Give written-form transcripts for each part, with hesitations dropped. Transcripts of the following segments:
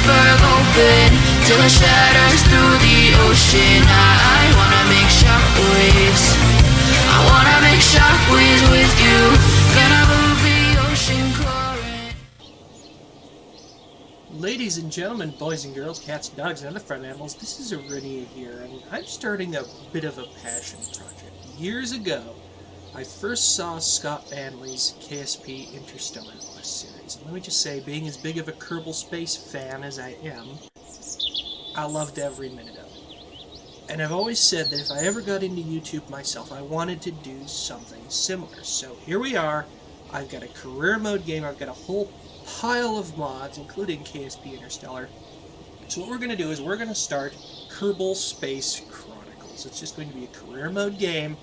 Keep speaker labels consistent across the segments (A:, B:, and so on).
A: iceberg open till it shatters through the ocean. I wanna make shockwaves. I wanna make shockwaves with you. Gonna move the ocean current.
B: Ladies and gentlemen, boys and girls, cats, dogs, and other friend animals, this is Arinia here, and I'm starting a bit of a passion project. Years ago, I first saw Scott Manley's KSP Interstellar Quest series, and let me just say, being as big of a Kerbal Space fan as I am, I loved every minute of it. And I've always said that if I ever got into YouTube myself, I wanted to do something similar. So here we are. I've got a career mode game. I've got a whole pile of mods, including KSP Interstellar. So what we're going to do is we're going to start Kerbal Space Chronicles. It's just going to be a career mode game,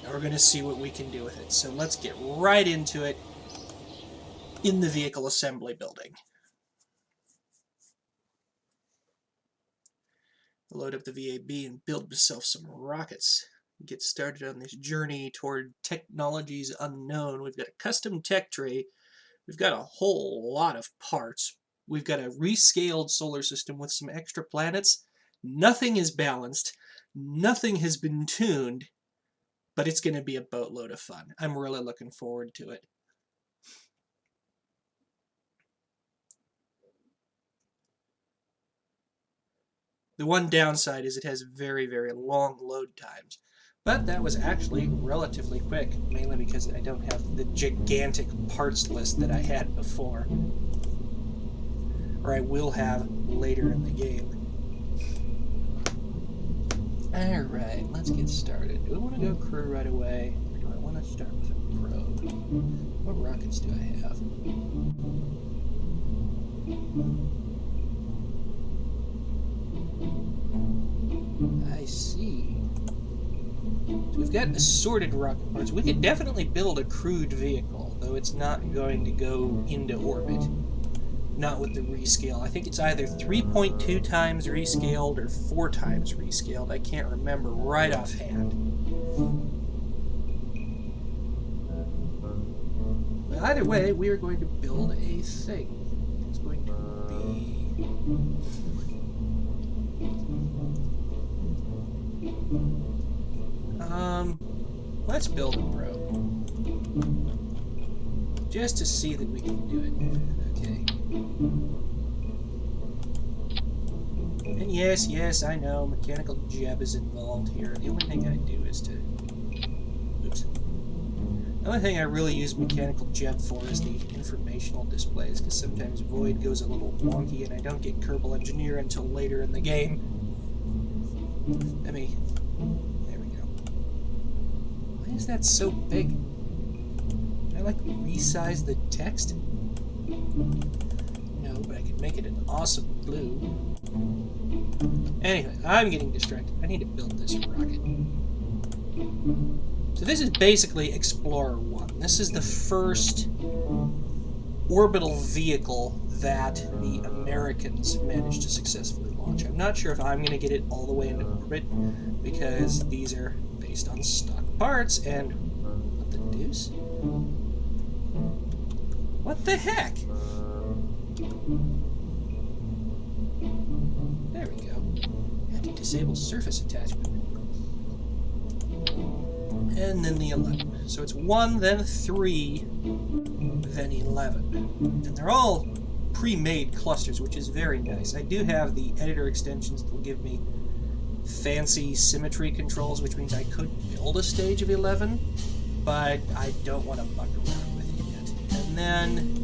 B: and we're going to see what we can do with it. So let's get right into it in the vehicle assembly building. Load up the VAB and build myself some rockets. Get started on this journey toward technologies unknown. We've got a custom tech tree. We've got a whole lot of parts. We've got a rescaled solar system with some extra planets. Nothing is balanced. Nothing has been tuned. But it's going to be a boatload of fun. I'm really looking forward to it. The one downside is it has very, very long load times. But that was actually relatively quick, mainly because I don't have the gigantic parts list that I had before. Or I will have later in the game. Alright, let's get started. Do I want to go crew right away, or do I want to start with a probe? What rockets do I have? I see. So we've got assorted rocket parts. We could definitely build a crewed vehicle, though it's not going to go into orbit. Not with the rescale. I think it's either 3.2 times rescaled or 4 times rescaled. I can't remember right offhand. But either way, we are going to build a thing. It's going to be... let's build a probe. Just to see that we can do it. Okay. And yes, I know, mechanical jeb is involved here. The only thing I do is to... Oops. The only thing I really use mechanical jeb for is the informational displays, because sometimes Void goes a little wonky and I don't get Kerbal Engineer until later in the game. Let me... There we go. Why is that so big? Can I, like, resize the text? No, but I can make it an awesome blue. Anyway, I'm getting distracted. I need to build this rocket. So this is basically Explorer 1. This is the first orbital vehicle that the Americans managed to successfully launch. I'm not sure if I'm going to get it all the way into orbit, because these are based on stock parts, and... What the deuce? What the heck? There we go. Anti-disable surface attachment. And then the 11. So it's 1, then 3, then 11. And they're all pre-made clusters, which is very nice. I do have the editor extensions that will give me fancy symmetry controls, which means I could build a stage of 11, but I don't want to muck around with it yet. And then,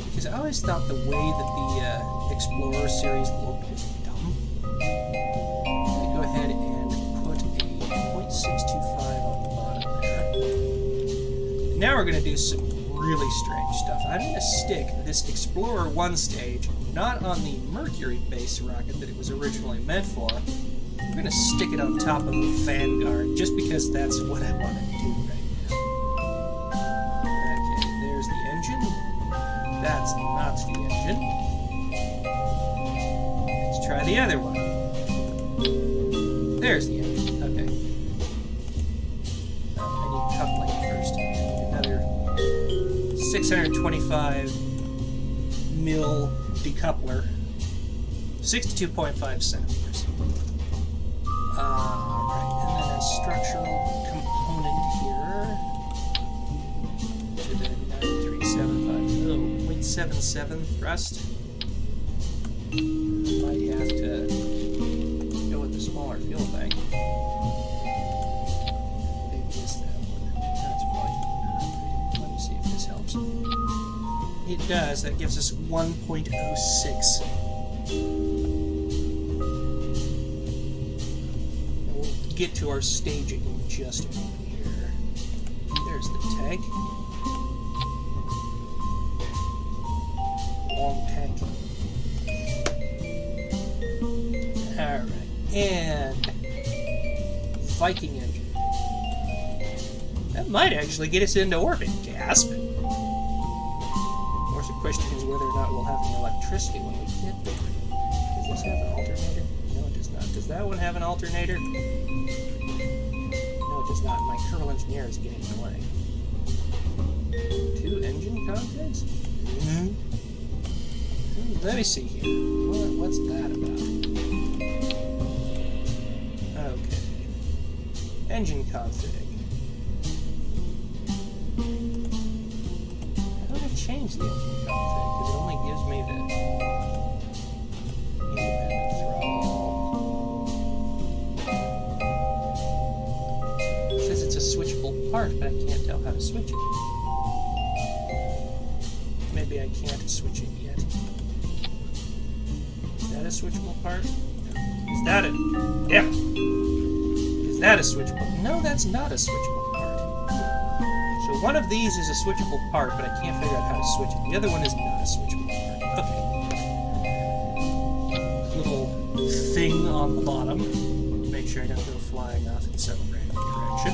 B: because I always thought the way that the Explorer series looked was dumb, I'm going to go ahead and put a 0.625 on the bottom there. And now we're going to do some really strange stuff. I'm going to stick this Explorer 1 stage not on the Mercury base rocket that it was originally meant for. I'm going to stick it on top of the Vanguard just because that's what I want to do right now. Okay, there's the engine. That's not the engine. Let's try the other one. There's the engine. Okay. I need coupling first. I need another 625 mil decoupler, 62.5 centimeters. Alright, and then a structural component here to the 9375, 0.77 thrust. Might have to go with the smaller fuel tank. Maybe it's that one. That's probably. Let me see if this helps. It does. That gives us 1.06. We'll get to our staging in just a moment here. There's the tank. Long tank. Alright, and Viking engine. That might actually get us into orbit, gasp. Of course, the question is whether or not we'll have the electricity when we get there. Does this have an alternator? No, it does not. Does that one have an alternator? No, it does not. My Kerbal engineer is getting in the way. 2 engine configs? Let me see here. What's that about? Okay. Engine config. How do I change the engine config? Because it only gives me the independent throttle. It says it's a switchable part, but I can't tell how to switch it. Maybe I can't switch it yet. Is that a switchable part? No. Is that it? Yeah. Is that a switchable? No, that's not a switchable part. So one of these is a switchable part, but I can't figure out how to switch it. The other one is not a switchable part. Okay. Little thing on the bottom. Make sure I don't go flying off in some random direction.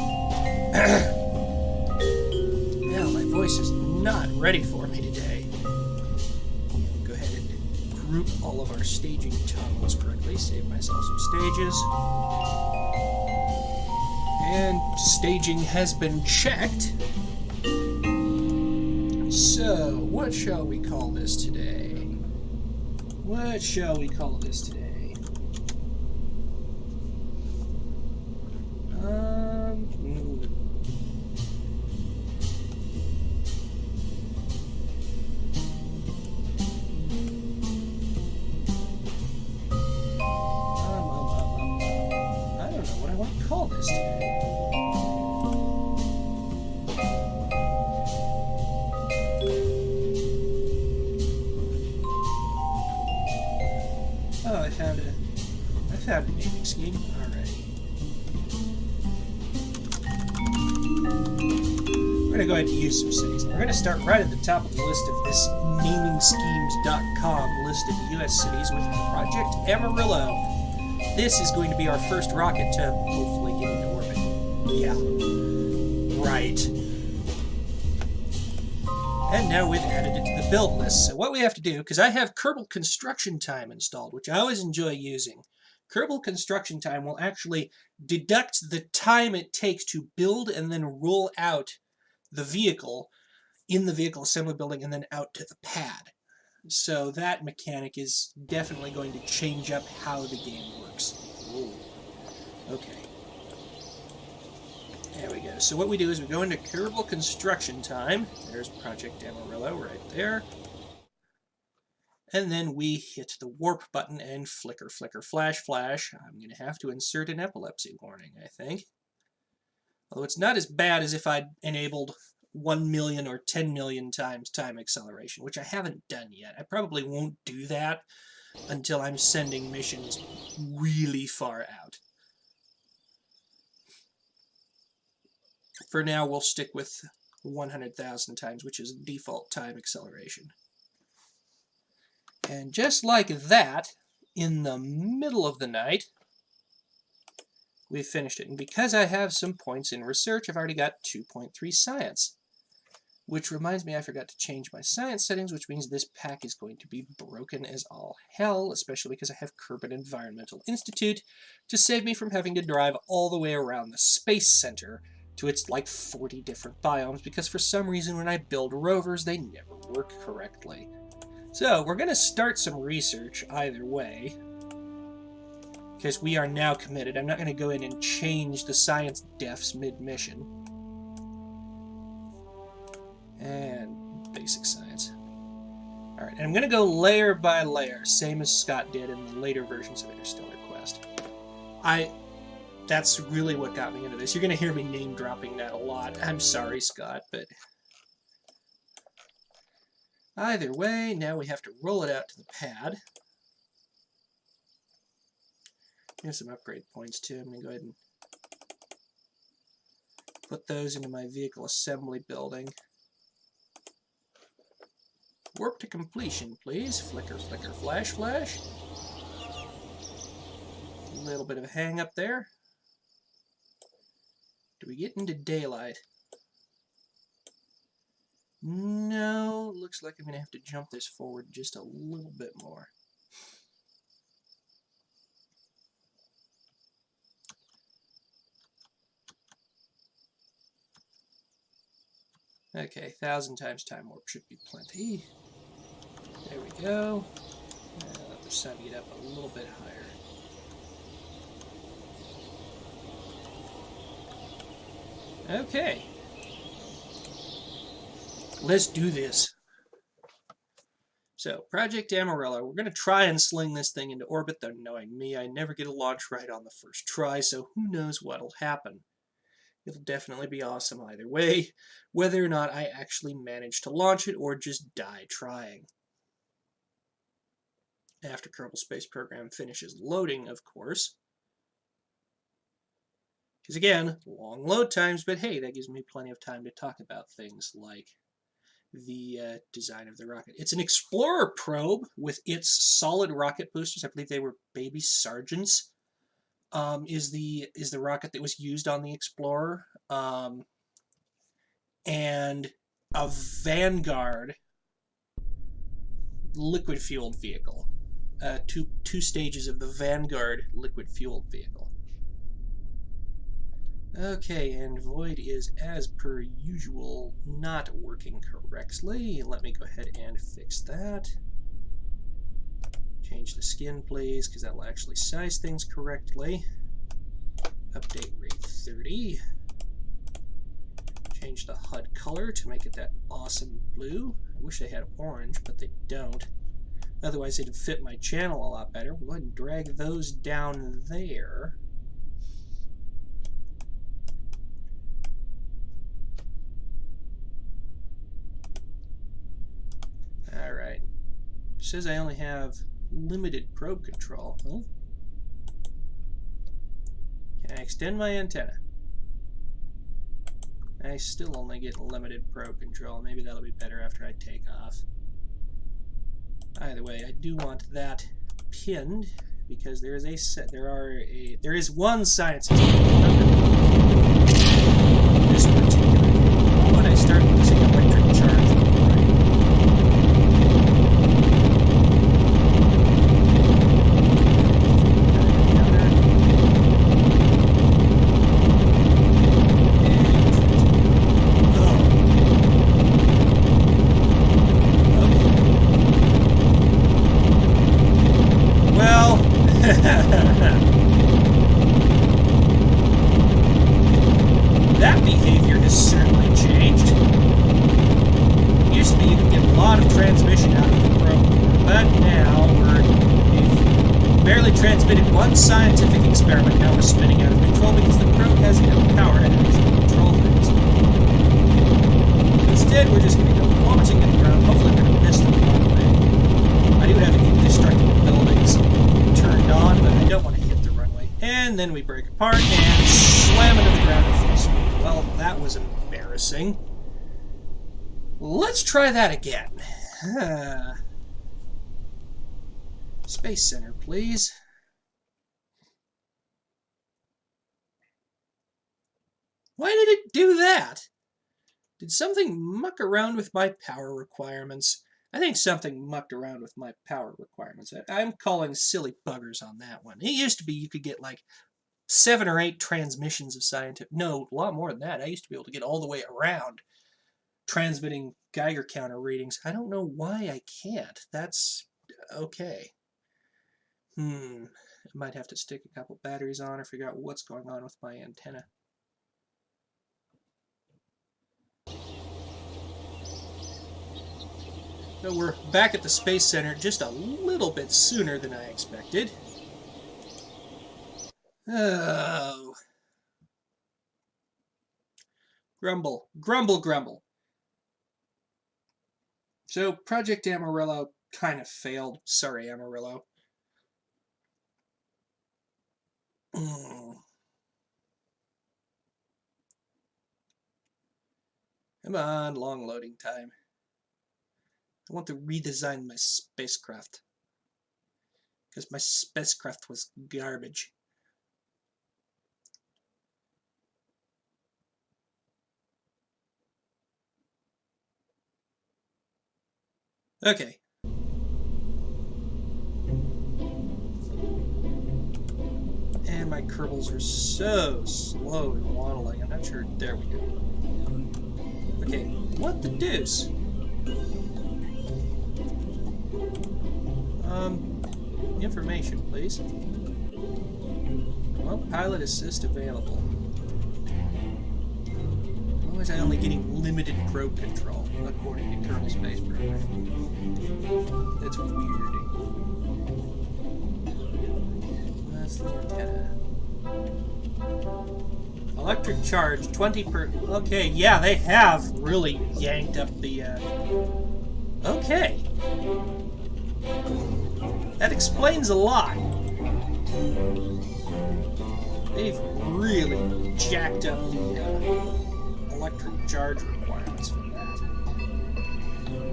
B: Now, my voice is not ready for me today. Go ahead and group all of our staging tunnels correctly. Save myself some stages. And staging has been checked. So, what shall we call this today? What shall we call this today? I don't know what I want to call this today. Oh, I found a naming scheme. Alrighty. We're going to go ahead and use some cities. We're going to start right at the top of the list of this namingschemes.com list of U.S. cities with Project Amarillo. This is going to be our first rocket to hopefully get into orbit. Yeah. Right. And now we've added it to the build list. So what we have to do, because I have Kerbal Construction Time installed, which I always enjoy using. Kerbal Construction Time will actually deduct the time it takes to build and then roll out the vehicle in the vehicle assembly building and then out to the pad. So that mechanic is definitely going to change up how the game works. Ooh. Okay. There we go. So what we do is we go into Kerbal Construction Time. There's Project Amarillo right there. And then we hit the warp button and flicker, flicker, flash, flash. I'm going to have to insert an epilepsy warning, I think. Although it's not as bad as if I'd enabled 1 million or 10 million times time acceleration, which I haven't done yet. I probably won't do that until I'm sending missions really far out. For now, we'll stick with 100,000 times, which is default time acceleration. And just like that, in the middle of the night, we've finished it. And because I have some points in research, I've already got 2.3 science. Which reminds me I forgot to change my science settings, which means this pack is going to be broken as all hell, especially because I have Kerbal Environmental Institute to save me from having to drive all the way around the Space Center to its like 40 different biomes, because for some reason when I build rovers, they never work correctly. So, we're going to start some research either way, because we are now committed. I'm not going to go in and change the science defs mid-mission. And basic science. Alright, and I'm going to go layer by layer, same as Scott did in the later versions of Interstellar Quest. That's really what got me into this. You're going to hear me name-dropping that a lot. I'm sorry, Scott, but... Either way, now we have to roll it out to the pad. Here's some upgrade points, too. I'm going to go ahead and put those into my vehicle assembly building. Warp to completion, please. Flicker, flicker, flash, flash. A little bit of a hang up there. Do we get into daylight? No, looks like I'm going to have to jump this forward just a little bit more. Okay, 1,000 times time warp should be plenty. There we go. Now let the sun get up a little bit higher. Okay. Let's do this. So, Project Amarillo. We're going to try and sling this thing into orbit, though knowing me, I never get a launch right on the first try, so who knows what'll happen. It'll definitely be awesome either way, whether or not I actually manage to launch it or just die trying. After Kerbal Space Program finishes loading, of course. Because again, long load times, but hey, that gives me plenty of time to talk about things like the design of the rocket. It's an Explorer probe with its solid rocket boosters. I believe they were baby sergeants. Is the rocket that was used on the Explorer, and a Vanguard liquid-fueled vehicle. Two stages of the Vanguard liquid-fueled vehicle. Okay, and Void is, as per usual, not working correctly. Let me go ahead and fix that. Change the skin, please, because that will actually size things correctly. Update rate 30. Change the HUD color to make it that awesome blue. I wish they had orange, but they don't. Otherwise, it'd fit my channel a lot better. We'll go ahead and drag those down there. Alright. Says I only have limited probe control. Huh? Can I extend my antenna? I still only get limited probe control. Maybe that'll be better after I take off. Either way, I do want that pinned because there is one science experiment this particular vehicle. When I start losing electric charge. That behavior has certainly changed. It used to be you could get a lot of transmission out of the probe core, but now we've barely transmitted one scientific experiment. Now we're spinning out of control because the probe has no power to actually control things. Instead, we're just going to go plummeting at the ground. Hopefully we're going to miss the runway. I do have indestructible buildings turned on, but I don't want to hit the runway. And then we break apart and slam into the ground at full speed. Well, that was embarrassing. Let's try that again. Space Center, please. Why did it do that? Did something muck around with my power requirements? I think something mucked around with my power requirements. I'm calling silly buggers on that one. It used to be you could get like 7 or 8 transmissions of scientific... No, a lot more than that. I used to be able to get all the way around transmitting Geiger counter readings. I don't know why I can't. That's okay. I might have to stick a couple batteries on or figure out what's going on with my antenna. So we're back at the Space Center just a little bit sooner than I expected. Oh. Grumble, grumble, grumble. So Project Amarillo kind of failed. Sorry, Amarillo. Come on, long loading time. I want to redesign my spacecraft. Because my spacecraft was garbage. Okay. And my Kerbals are so slow and waddling. I'm not sure. There we go. Okay, what the deuce? Information, please. Well, pilot assist available. Why was I only getting limited probe control, according to Kerbal Space Program? That's weird. That's the antenna. Electric charge, 20 per... Okay, yeah, they have really yanked up the, Okay. That explains a lot. They've really jacked up the electric charge requirements for that.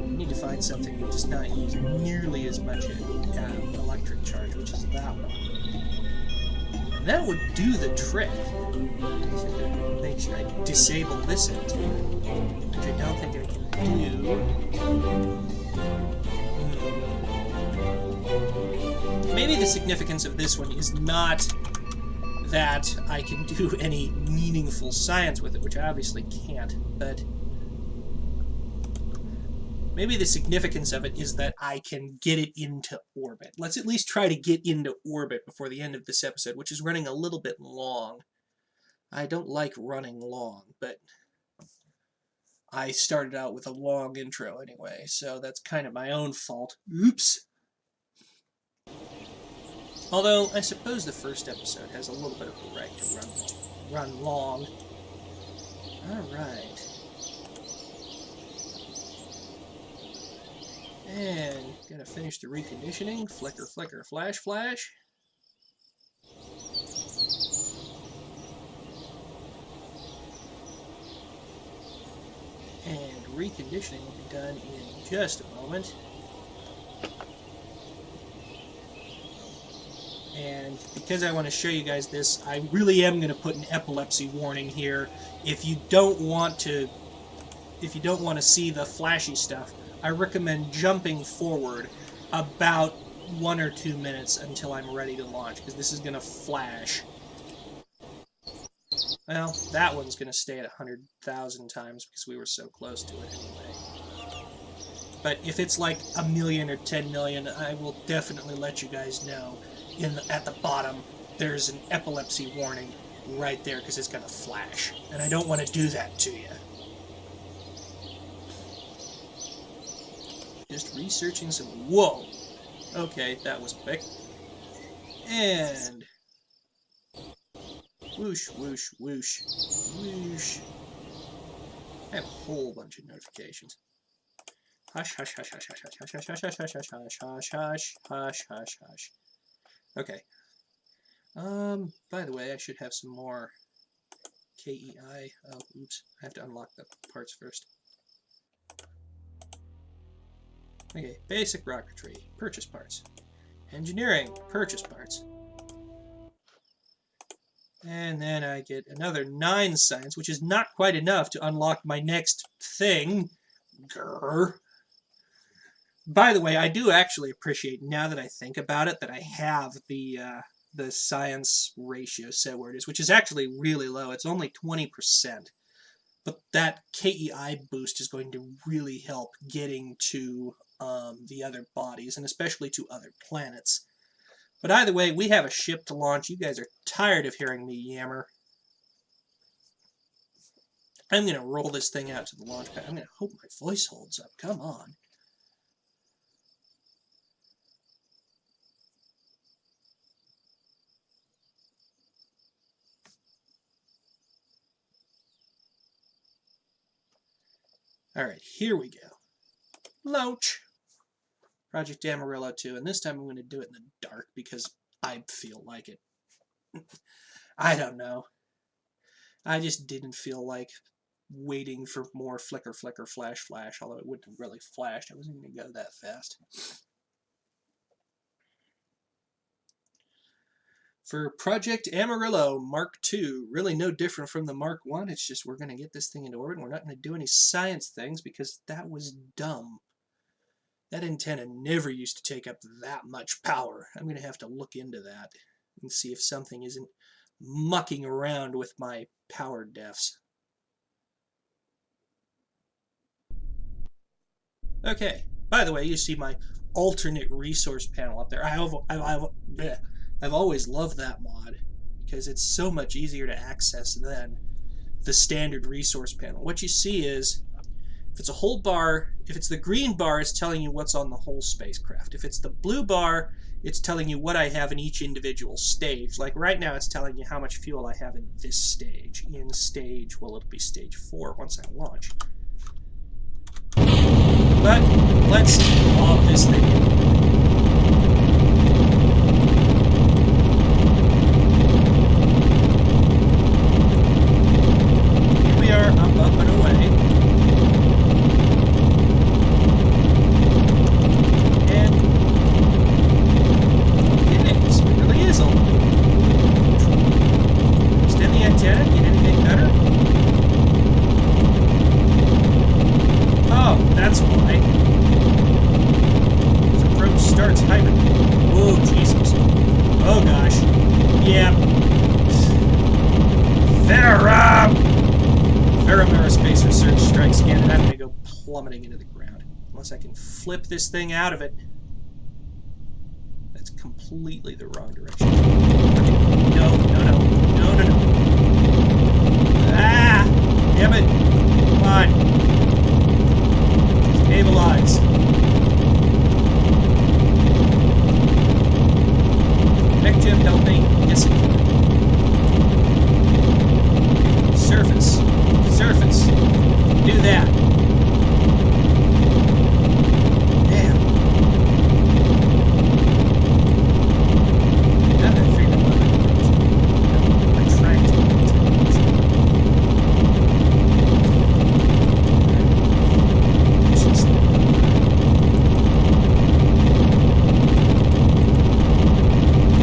B: We need to find something that does not use nearly as much electric charge, which is that one. And that would do the trick. Make sure I disable this antenna, which I don't think I can do. Maybe the significance of this one is not that I can do any meaningful science with it, which I obviously can't, but maybe the significance of it is that I can get it into orbit. Let's at least try to get into orbit before the end of this episode, which is running a little bit long. I don't like running long, but I started out with a long intro anyway, so that's kind of my own fault. Oops! Although, I suppose the first episode has a little bit of a right to run long. Alright. And, gonna finish the reconditioning. Flicker, flicker, flash, flash. And reconditioning will be done in just a moment. And because I want to show you guys this, I really am going to put an epilepsy warning here. If you don't want to see the flashy stuff, I recommend jumping forward about 1 or 2 minutes until I'm ready to launch, because this is going to flash. Well, that one's going to stay at 100,000 times because we were so close to it anyway. But if it's like 1 million or 10 million, I will definitely let you guys know. At the bottom, there's an epilepsy warning right there because it's going to flash. And I don't want to do that to you. Just researching some... Whoa! Okay, that was quick. And... Whoosh, whoosh, whoosh, whoosh. I have a whole bunch of notifications. Hush, hush, hush, hush, hush, hush, hush, hush, hush, hush, hush, hush, hush, hush, hush, hush. Okay. By the way, I should have some more KEI. Oh, oops. I have to unlock the parts first. Okay, basic rocketry, purchase parts. Engineering, purchase parts. And then I get another 9 science, which is not quite enough to unlock my next thing. Grr. By the way, I do actually appreciate, now that I think about it, that I have the science ratio set where it is, which is actually really low. It's only 20%. But that KEI boost is going to really help getting to the other bodies, and especially to other planets. But either way, we have a ship to launch. You guys are tired of hearing me yammer. I'm going to roll this thing out to the launch pad. I'm going to hope my voice holds up. Come on. All right, here we go. Launch. Project Amarillo 2, and this time I'm going to do it in the dark because I feel like it. I don't know. I just didn't feel like waiting for more flicker, flicker, flash, flash, although it wouldn't have really flashed. I wasn't going to go that fast. For Project Amarillo Mark II, really no different from the Mark I. It's just we're going to get this thing into orbit, and we're not going to do any science things because that was dumb. That antenna never used to take up that much power. I'm going to have to look into that and see if something isn't mucking around with my power defs. Okay, by the way, you see my alternate resource panel up there. I've always loved that mod because it's so much easier to access than the standard resource panel. What you see is, if it's a whole bar, if it's the green bar, it's telling you what's on the whole spacecraft. If it's the blue bar, it's telling you what I have in each individual stage. Like right now, it's telling you how much fuel I have in this stage. In stage, well, it'll be stage 4 once I launch. But let's lob this thing in. Here we are, up and away. And okay, so it really is all extend the antenna, get anything better? Oh, that's why. As approach starts hybrid. Oh, Jesus. Oh, gosh. Yeah. Ferrum Aerospace Research strikes again, and I'm going to go plummeting into the ground. Unless I can flip this thing out of it. That's completely the wrong direction. No, no, no. No, no, no. Ah! Damn it. Come on. Stabilize. Tech Jim, help me. Yes, it can. Surface. Surface. Do that. Damn. Now that I figured out what my approach retracting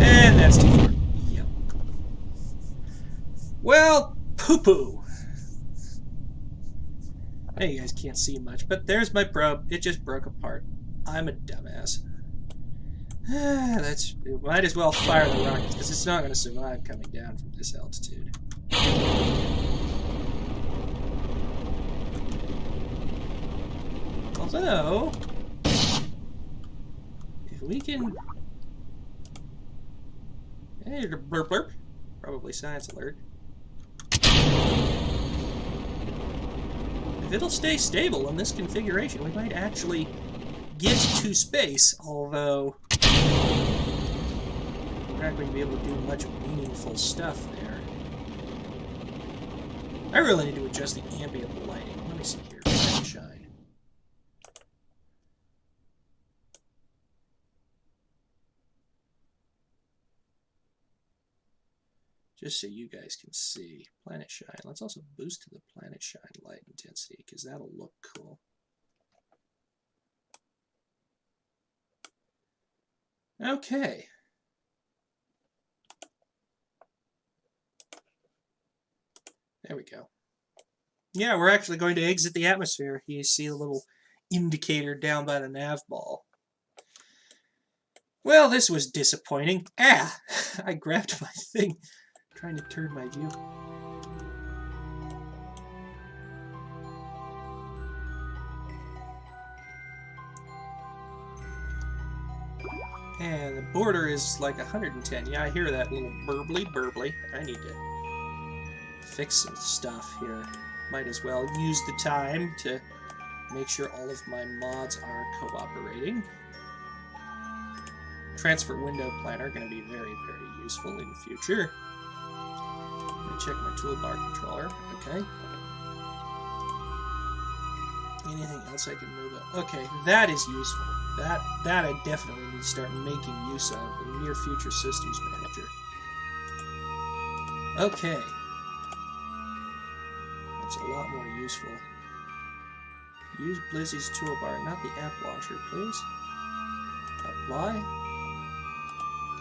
B: and that's too far. Yep. Well, poo-poo. Hey, you guys can't see much, but there's my probe. It just broke apart. I'm a dumbass. Might as well fire the rockets, because it's not going to survive coming down from this altitude. Although, if we can... Hey, blurp blurp. Probably science alert. If it'll stay stable in this configuration, we might actually get to space, although we're not going to be able to do much meaningful stuff there. I really need to adjust the ambient lighting. Let me see here. Light and shine. Just so you guys can see. Planet shine. Let's also boost to the planet shine light intensity, because that'll look cool. Okay. There we go. Yeah, we're actually going to exit the atmosphere. You see a little indicator down by the nav ball. Well, this was disappointing. Ah! I grabbed my thing, trying to turn my view. And the border is like 110. Yeah, I hear that little burbly. I need to fix some stuff here. Might as well use the time to make sure all of my mods are cooperating. Transfer window planner, going to be very, very useful in the future. I'm going to check my toolbar controller. Okay. Anything else I can move up? Okay, that is useful. That I definitely need to start making use of in the near future systems manager. Okay. That's a lot more useful. Use Blizzy's toolbar, not the app launcher, please. Apply.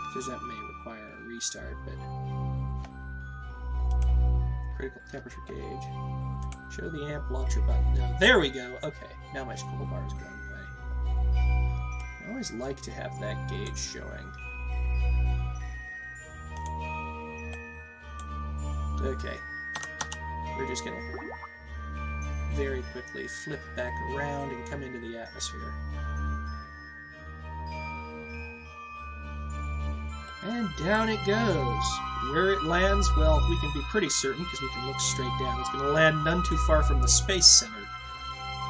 B: Because that may require a restart, but... Critical temperature gauge. Show the amp launcher button. No, there we go. Okay, now my scroll bar is going away. I always like to have that gauge showing. Okay. We're just gonna very quickly flip back around and come into the atmosphere. And down it goes. Where it lands, well, we can be pretty certain because we can look straight down. It's going to land none too far from the Space Center.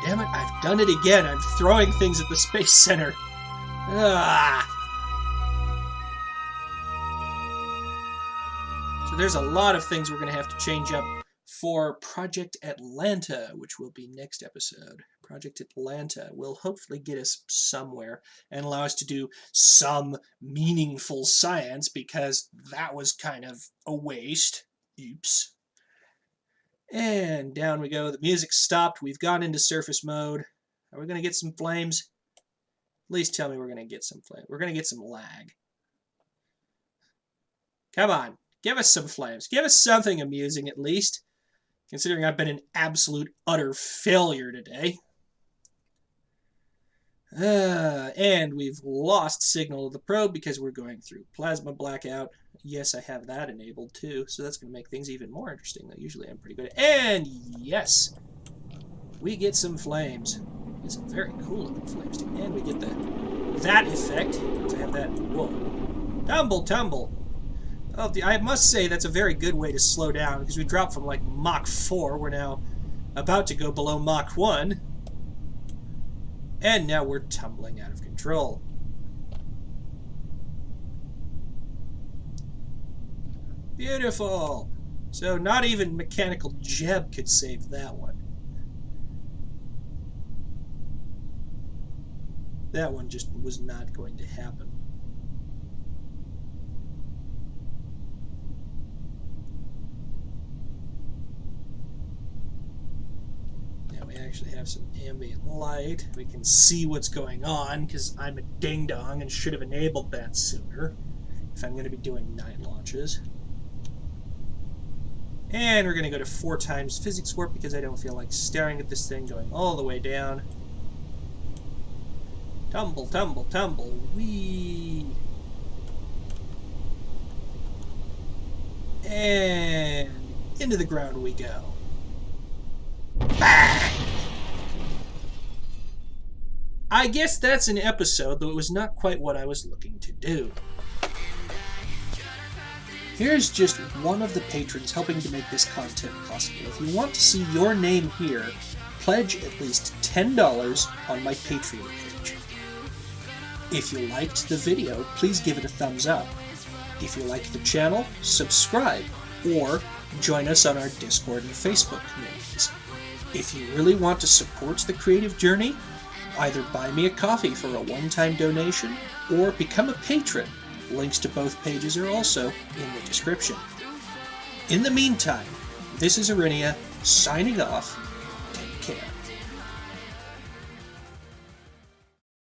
B: Damn it, I've done it again. I'm throwing things at the Space Center. Ah! So there's a lot of things we're going to have to change up for Project Atlanta, which will be next episode. Project Atlanta will hopefully get us somewhere and allow us to do some meaningful science, because that was kind of a waste. Oops. And down we go. The music stopped. We've gone into surface mode. Are we going to get some flames? Please tell me we're going to get some flames. We're going to get some lag. Come on. Give us some flames. Give us something amusing at least, considering I've been an absolute utter failure today. And we've lost signal of the probe because we're going through plasma blackout. Yes, I have that enabled too, so that's going to make things even more interesting. Usually I'm pretty good at. And yes, we get some flames. Get some very cool looking flames too. And we get that effect. To have that, whoa, tumble. Oh, I must say that's a very good way to slow down, because we dropped from like Mach 4. We're now about to go below Mach 1. And now we're tumbling out of control. Beautiful! So not even Mechanical Jeb could save that one. That one just was not going to happen. We actually have some ambient light. We can see what's going on, because I'm a ding-dong and should have enabled that sooner if I'm going to be doing night launches. And we're going to go to 4 times physics warp, because I don't feel like staring at this thing going all the way down. Tumble, whee! And into the ground we go. Bang! I guess that's an episode, though it was not quite what I was looking to do. Here's just one of the patrons helping to make this content possible. If you want to see your name here, pledge at least $10 on my Patreon page. If you liked the video, please give it a thumbs up. If you like the channel, subscribe, or join us on our Discord and Facebook communities. If you really want to support the creative journey, either buy me a coffee for a one-time donation, or become a patron. Links to both pages are also in the description. In the meantime, this is Arinia, signing off.